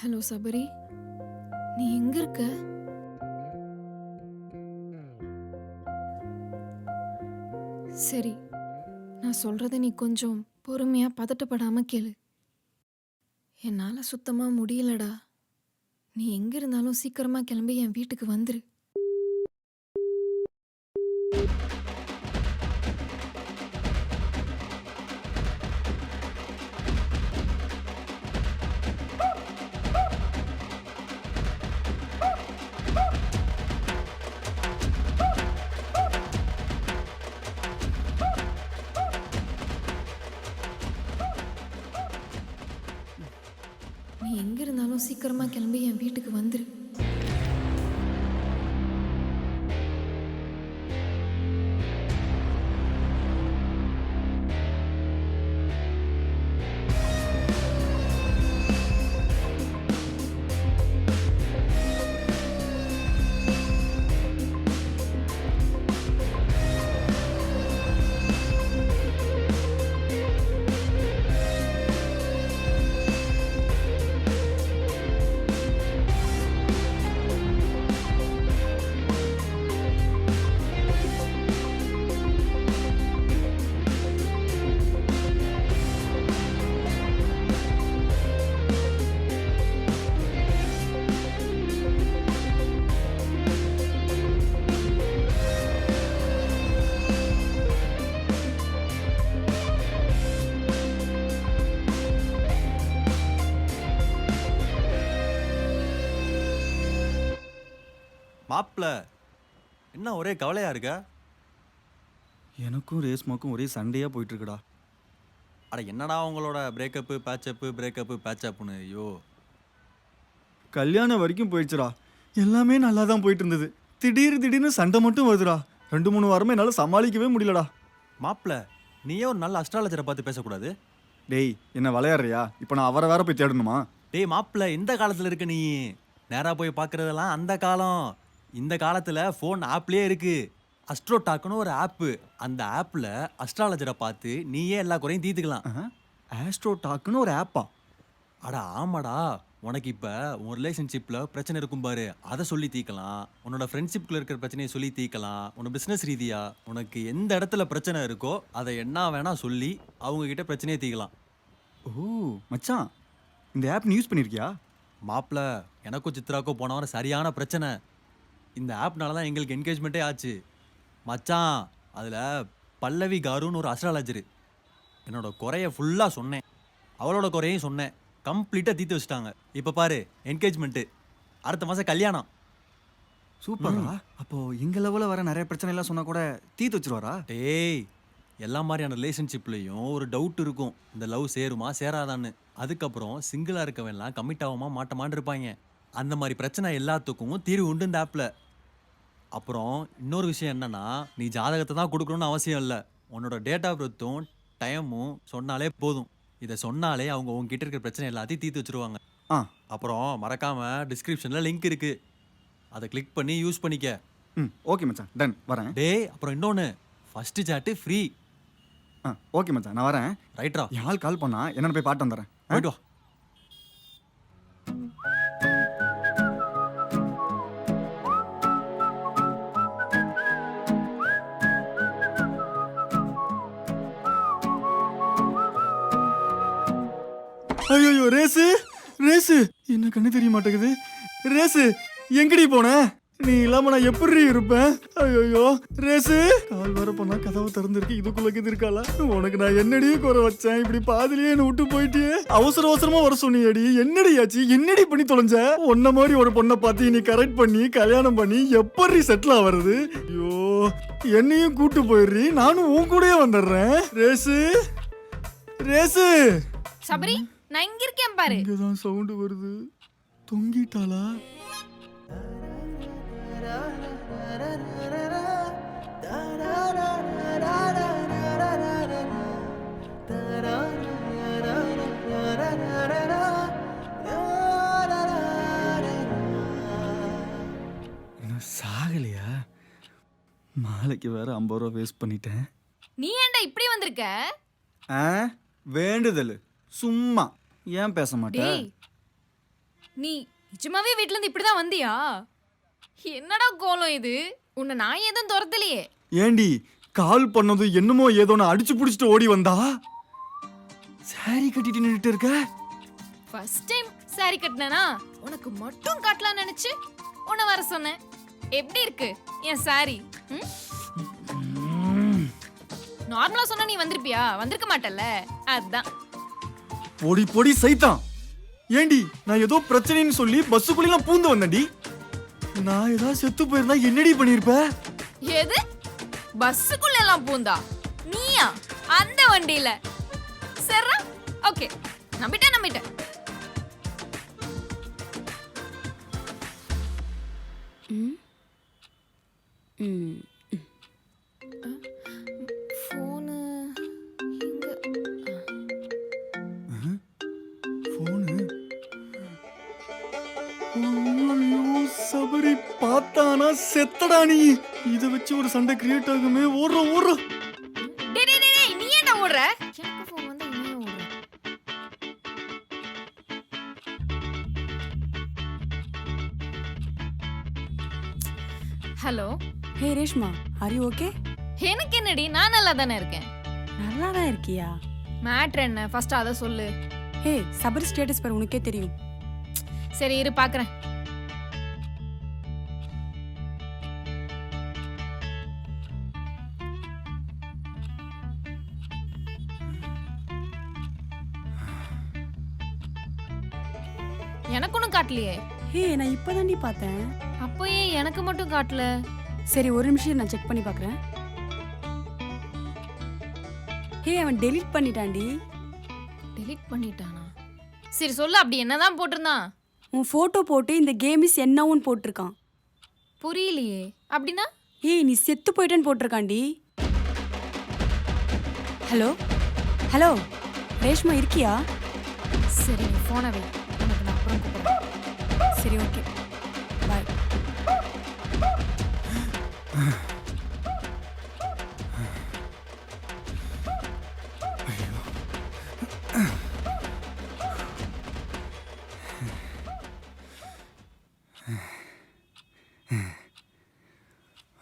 Hello Sabari, நீ எங்க இருக்க? சரி, நான் சொல்றத நீ கொஞ்சம் பொறுமையா பதட்டப்படாம கேளு. என்னால சுத்தமா முடியலடா. நீ எங்க இருந்தாலும் சீக்கிரமா கிளம்பி என் வீட்டுக்கு வந்துரு. நீ எங்க இருந்தாலும் சீக்கிரமா கிளம்பி என் வீட்டுக்கு வந்துரு. மாப்ள என்ன ஒரே கவலையா இருக்க? எனக்கும் ரேஸ்மாக்கும் ஒரே சண்டையாக போயிட்டுருக்குடா. அட என்னடா உங்களோட பிரேக்கப்பு பேட்சப்புன்னு ஐயோ. கல்யாணம் வரைக்கும் போயிடுச்சுடா. எல்லாமே நல்லா தான் போயிட்டு இருந்தது. திடீர்னு சண்டை மட்டும் வருதுடா. 2-3 வாரமே என்னால் சமாளிக்கவே முடியலடா. மாப்ள நீயே ஒரு நல்ல அஸ்ட்ராலஜரை பார்த்து பேசக்கூடாது? டேய், என்ன விளையாடுறியா? இப்போ நான் அவரை வேற போய் தேடணுமா? டேய் மாப்ள, இந்த காலத்துல இருக்க நீ நேரா போய் பார்க்கறதெல்லாம் அந்த காலம். இந்த காலத்துல ஃபோன் ஆப்லயே இருக்கு. அஸ்ட்ரோ டாக்னு ஒரு ஆப்பு. அந்த ஆப்ல அஸ்ட்ராலஜரை பார்த்து நீயே எல்லா குறையும் தீர்த்துக்கலாம். ஆஸ்ட்ரோ டாக்குன்னு ஒரு ஆப்பா? அட ஆமாடா. உனக்கு இப்ப உன் ரிலேஷன்ஷிப்ல பிரச்சனை இருக்கும் பாரு, அதை சொல்லி தீர்க்கலாம். உன்னோட ஃப்ரெண்ட்ஷிப்ல இருக்கிற பிரச்சனையை சொல்லி தீர்க்கலாம். உன்னோட பிசினஸ் ரீதியா உனக்கு எந்த இடத்துல பிரச்சனை இருக்கோ அதை என்ன வேணா சொல்லி அவங்க கிட்ட பிரச்சனையை தீர்க்கலாம். ஓ மச்சான், இந்த ஆப் நீ யூஸ் பண்ணியிருக்கியா? மாப்ள எனக்கும் சித்ராக்கும் போன வாரம் சரியான பிரச்சனை. இந்த ஆப்னால தான் எங்களுக்கு என்கேஜ்மெண்ட்டே ஆச்சு. மச்சான், அதில் பல்லவி காருன்னு ஒரு அஸ்ட்ராலஜரு என்னோட குறைய ஃபுல்லாக சொன்னேன், அவளோட குறையும் சொன்னேன். கம்ப்ளீட்டாக தீர்த்து வச்சுட்டாங்க. இப்போ பாரு, என்கேஜ்மெண்ட்டு, அடுத்த மாதம் கல்யாணம். சூப்பரா. அப்போ எங்க லெவலில் வர நிறைய பிரச்சனை எல்லாம் சொன்னா கூட தீர்த்து வச்சிருவாரா? டேய், எல்லா மாதிரியான ரிலேஷன்ஷிப்லேயும் ஒரு டவுட் இருக்கும், இந்த லவ் சேருமா சேராதான்னு. அதுக்கப்புறம் சிங்கிளாக இருக்கவன்லாம் கமிட் ஆகாம மாட்டமான்னு இருப்பாங்க. அந்த மாதிரி பிரச்சனை எல்லாத்துக்கும் தீர்வு உண்டு இந்த ஆப்பில். அப்புறம் இன்னொரு விஷயம் என்னன்னா, நீ ஜாதகத்தை தான் கொடுக்கணும்னு அவசியம் இல்லை. உன்னோட டேட் ஆஃப் பர்த்தும் டைமும் சொன்னாலே போதும். இதை சொன்னாலே அவங்க உங்ககிட்ட இருக்கிற பிரச்சனை எல்லாத்தையும் தீர்த்து வச்சிருவாங்க. ஆ. அப்புறம் மறக்காம டிஸ்கிரிப்ஷனில் லிங்க் இருக்கு, அதை கிளிக் பண்ணி யூஸ் பண்ணிக்க. ம், ஓகே மச்சான், டன், வரேன். டேய், அப்புறம் இன்னொன்று, ஃபர்ஸ்ட் சாட்டு ஃப்ரீ. ஆ, ஓகே மச்சான், நான் வரேன். ரைட்ரா, என் ஆள் கால் பண்ணா என்னன்னு போய் பாட்டு வந்துடுறேன். போயிட்டு வா. ஐயோ, ரேசு ரேசு, என்ன கண்ணு தெரிய மாட்டேங்குது. ரேசு, எங்கடி போன? நீ இல்லாம நான் எப்படி இருப்பேன்? ஐயோ ரேசு, கால் வர போனா கதவை திறந்துருக்கு, இதுக்குள்ள இது இருக்காளா? உனக்கு நான் என்னடி குறை வச்சேன்? இப்படி பாதிலேயே என்ன விட்டு போயிட்டியே. அவசரமா வர சொன்னியடி, என்னடி ஆச்சு? என்னடி பண்ணி தொலைஞ்ச? உன்ன மாதிரி ஒரு பொண்ணை பார்த்து நீ கரெக்ட் பண்ணி கல்யாணம் பண்ணி எப்படி செட்டில் ஆவறது? ஐயோ, என்னையும் கூட்டு போயிடுறி, நானும் உன் கூடயே வந்துடுறேன். Race race. சபரி, நான் இங்க இருக்கேன் பாரு. இங்கதான் சவுண்ட் வருது. தொங்கிட்டாளா? இன்னும் சாகலையா? மாலைக்கு வேற 50 ரூபா வேஸ்ட் பண்ணிட்டேன். நீ ஏன்டா இப்படி வந்திருக்க? வேண்டுதல் சும்மா. ஏன் பேச மாட்டேன்? டேய், நீ நிஜமாவே வீட்ல இருந்து இப்படிதான் வந்தியா? என்னடா கோலம் இது? உன்னை நான் எதுவும் துரத்தலையே. ஏண்டி கால் பண்ணதும் என்னமோ ஏதோன்னு அடிச்சு புடிச்சிட்டு ஓடி வந்தா சாரி கட்டிட்டு நின்னுட்டு இருக்க? ஃபர்ஸ்ட் டைம் சாரி கட்டினேனா உனக்கு மட்டும் காட்டலாம் நினைச்சு உன்னை வர சொன்னேன். எப்படி இருக்கு என் சாரி? நார்மலா சொன்னா நீ வந்திருப்பியா? வந்திருக்க மாட்டல்ல, அதான். பொடி பொடி சைத்தான். ஏண்டி நான் ஏதோ பிரச்சனைன்னு சொல்லி பஸ்ஸுக்குள்ள நான் பூந்து வந்தேன்டி. நான் ஏதாவது செத்து போயிருந்தா என்னடி பண்ணிருப்ப? எது பஸ்ஸுக்குள்ள எல்லாம் பூந்தா? நீயா அந்த வண்டியில? சரா ஓகே, நம்பிட்டேன். ஃபோனு போனு ஐயோ சபரி பார்த்தானா செத்தடா நீ. இத வச்சு ஒரு சண்டை கிரியேட் ஆகுமே. ஓடுறோம். டேய் நீ ஏன்டா ஓடுற? எனக்கு ஃபோன் வந்து நீ ஓடுற. Hello. Hey Reshma, are you okay? எனக்கு என்னடி, நான் நல்லா தானே இருக்கேன். நல்லா தான் இருக்கியா? மேட்ரு என்ன ஃபர்ஸ்ட் அத சொல்லு. ஹே சபரி ஸ்டேட்டஸ் பாரு, உனக்கே தெரியும். சரி இரு பாக்குறேன். எனக்கு ஒன்றும் காட்டலையே. ஹே நான் இப்பதாண்டி பார்த்தேன். அப்போ ஏன் எனக்கு மட்டும் காட்டல? சரி ஒரு நிமிஷம் நான் செக் பண்ணி பார்க்கறேன். ஹே அவன் டெலீட் பண்ணிட்டான்டி. டெலீட் பண்ணிட்டானா? சரி சொல்லு, அப்படி என்னதான் போட்டிருந்தான்? உன் போட்டோ போட்டு இந்த கேம் இஸ் என்னவும் போட்டிருக்கான். புரியலையே. அப்படின்னா? ஏய் நீ செத்து போயிட்டேன்னு போட்டிருக்காண்டி. ஹலோ ரேஷ்மா இருக்கியா? சரி நீ போனை வை, உனக்கு நான் அப்புறம் கூப்பிடுறேன். சரி ஓகே பாய்.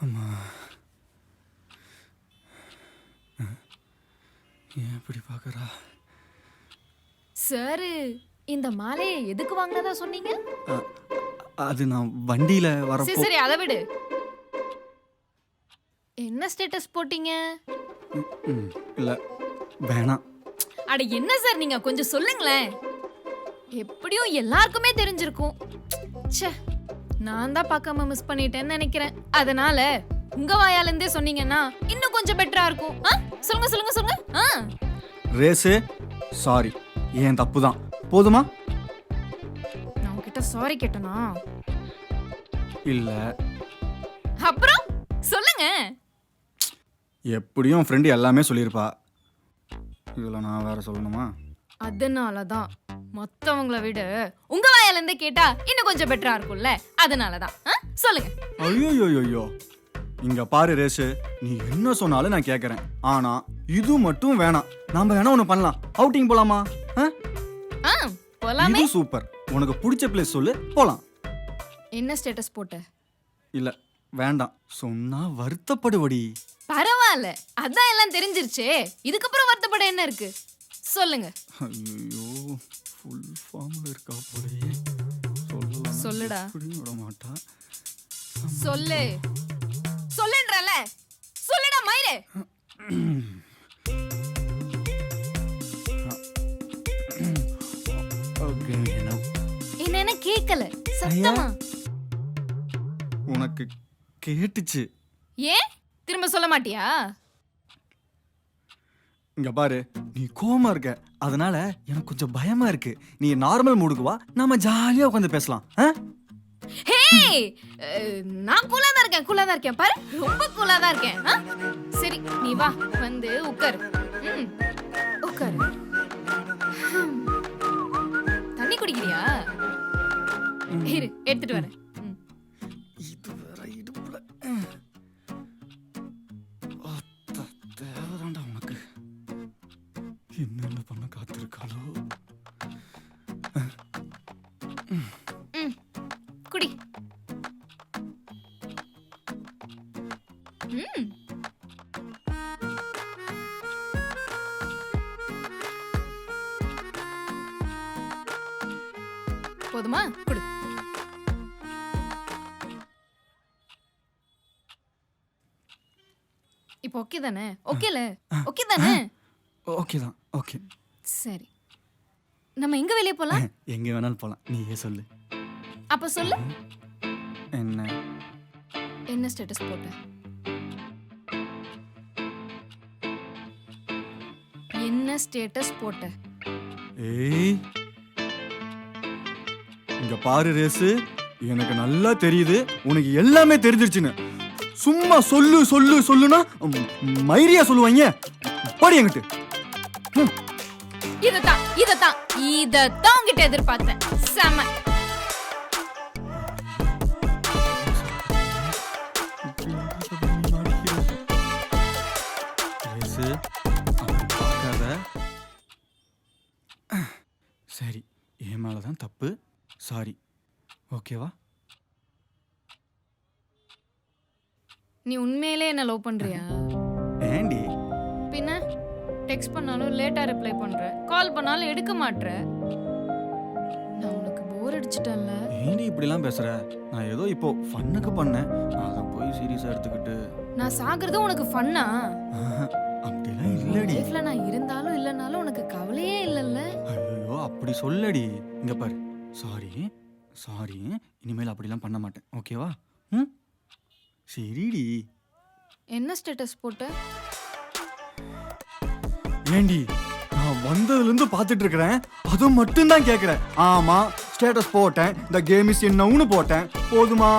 அம்மா ஏன் இப்படி பாக்குறா? சார் இந்த மாலையை எதுக்கு வாங்கினதா சொன்னீங்க? அது நான் வண்டியில வரப்போ. சரி அதை விடு. என்ன ஸ்டேட்டஸ் போட்டீங்க? இல்ல வேணாம். அட என்ன சார் நீங்க கொஞ்சம் சொல்லுங்களேன். எப்படியும் எல்லாருக்குமே தெரிஞ்சிருக்கும். ச்சே, நான் தான் பார்க்காம மிஸ் பண்ணிட்டேன்னு நினைக்கிறேன். அதனால உங்க வாயால இருந்தே சொன்னீங்கன்னா இன்னும் கொஞ்சம் பெட்டரா இருக்கும். சொல்லுங்க. ரேசு சாரி, ஏன் தப்பு தான். போதுமா? நான் உன்கிட்ட சாரி கேட்டனா? இல்ல. அப்புறம் சொல்லுங்க. எப்படியும் ஃப்ரெண்டு எல்லாமே சொல்லியிருப்பா. இதுல நான் வேற சொல்லணுமா? அதனாலதான் மத்தவங்கள விட உங்க வாயால இருந்தே கேட்டா இன்னும் கொஞ்சம் பெட்டரா இருக்கும்ல, அதனாலதான். சொல்லுங்க. ஐயோ இங்க பாரு ரேசு, நீ என்ன சொன்னாலும் நான் கேக்குறேன். ஆனா இது மட்டும் வேணாம். நாம வேணா ஒண்ணு பண்ணலாம். அவுட்டிங் போலாமா? போலாமே. இது சூப்பர். உனக்கு பிடிச்ச பிளேஸ் சொல்லு, போலாம். என்ன ஸ்டேட்டஸ் போட்ட? இல்ல வேண்டாம், சொன்னா வருத்தப்படுவடி. பரவாயில்ல, அதான் எல்லாம் தெரிஞ்சிருச்சே. இதுக்கப்புறம் வருத்தப்பட என்ன இருக்கு? சொல்லுங்க. ஐயோ ஃபுல் ஃபார்ம்ல இருக்கா போலயே. சொல்லுடா. விட மாட்டா. சொல்லுன்றல. சொல்லுடா மயிரே. என்ன கேக்கல சத்தமா? உனக்கு கேட்டுச்சு. ஏன் திரும்ப சொல்ல மாட்டியா? இங்க பாரு, நீ கோவமா இருக்க, அதனால எனக்கு கொஞ்சம் பயமா இருக்கு. நீ நார்மல் மூடுக்கு வா, நாம ஜாலியா உட்காந்து பேசலாம். ஹே, நான் கூலா தான் இருக்கேன் பாரு, ரொம்ப கூலா தான் இருக்கேன். சரி நீ வா, வந்து உட்காரு. உட்காரு. தண்ணி குடிக்கிறியா? இரு எடுத்துட்டு வரேன். இது வேற இடுப்புல. தேவைதான்டா உனக்கு. என்னென்ன பண்ண காத்திருக்காளோ. போதுமா? கொடு. இப்போ ஓகே தானே? ஓகேல? ஓகே தானே? ஓகே தான், ஓகே. சரி. நம்ம எங்க வெளிய போலாம்? எங்க வேணாலும் போலாம், நீயே சொல்லு. அப்ப சொல்லு. என்ன? என்ன ஸ்டேட்டஸ் போட்ட? என்ன ஸ்டேட்டஸ் போட்ட? ஏய், இங்க பாரு ரேசு, எனக்கு நல்லா தெரியுது உனக்கு எல்லாமே தெரிஞ்சிருச்சுன்னு. சும்மா சொல்லு சொல்லு சொல்லுனா மயிரியா சொல்லுவாங்க. படி என்கிட்ட. இதத்தான் உன்கிட்ட எதிர்பார்த்தேன். செம. ரேசு, அப்படி பார்க்காத. சரி, என் மேலதான் தப்பு, சாரி, ஓகேவா? நீ உண்மையிலே என்ன லவ் பண்றியா? ஏண்டி? பின்ன டெக்ஸ்ட் பண்ணாலும் லேட்டா ரிப்ளை பண்ற, கால் பண்ணாலும் எடுக்க மாட்ற. நான் உனக்கு போர் அடிச்சிட்டேன்ல. ஏண்டி இப்படிலாம் பேசுற? நான் ஏதோ இப்போ ஃபன்னுக்கு பண்ணேன், அதை போய் சீரியஸா எடுத்துக்கிட்டு. நான் சாகுறது உனக்கு ஃபன்னா? அப்படிலாம் இல்லடி. லைஃப்ல நான் இருந்தாலும் இல்லனாலும் உனக்கு கவலையே இல்லல்ல. ஐயோ, அப்படி சொல்லடி. இங்க பாரு, சாரி சாரி, இனிமேல் அப்படிலாம் பண்ண மாட்டேன், ஓகேவா? ம், சரிடி. என்ன ஸ்டேட்டஸ் போட்ட? ஏண்டி, நான் வந்ததுல இருந்து பாத்துட்டு இருக்கிறேன், அது மட்டும் தான் கேக்குறேன். ஆமா, ஸ்டேட்டஸ் போட்டேன், இந்த கேம் இஸ் என்னன்னு போட்டேன். போதுமா?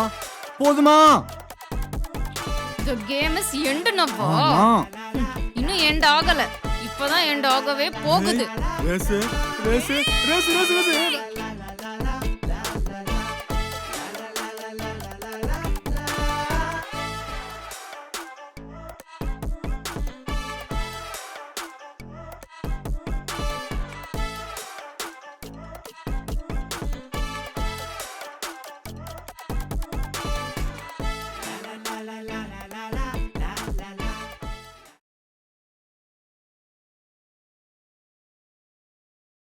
போதுமா? The game is end நப்பா. ஆமா. இன்னும் எண்ட் ஆகல. இப்பதான் எண்ட் ஆகவே போகுது. Race race race race race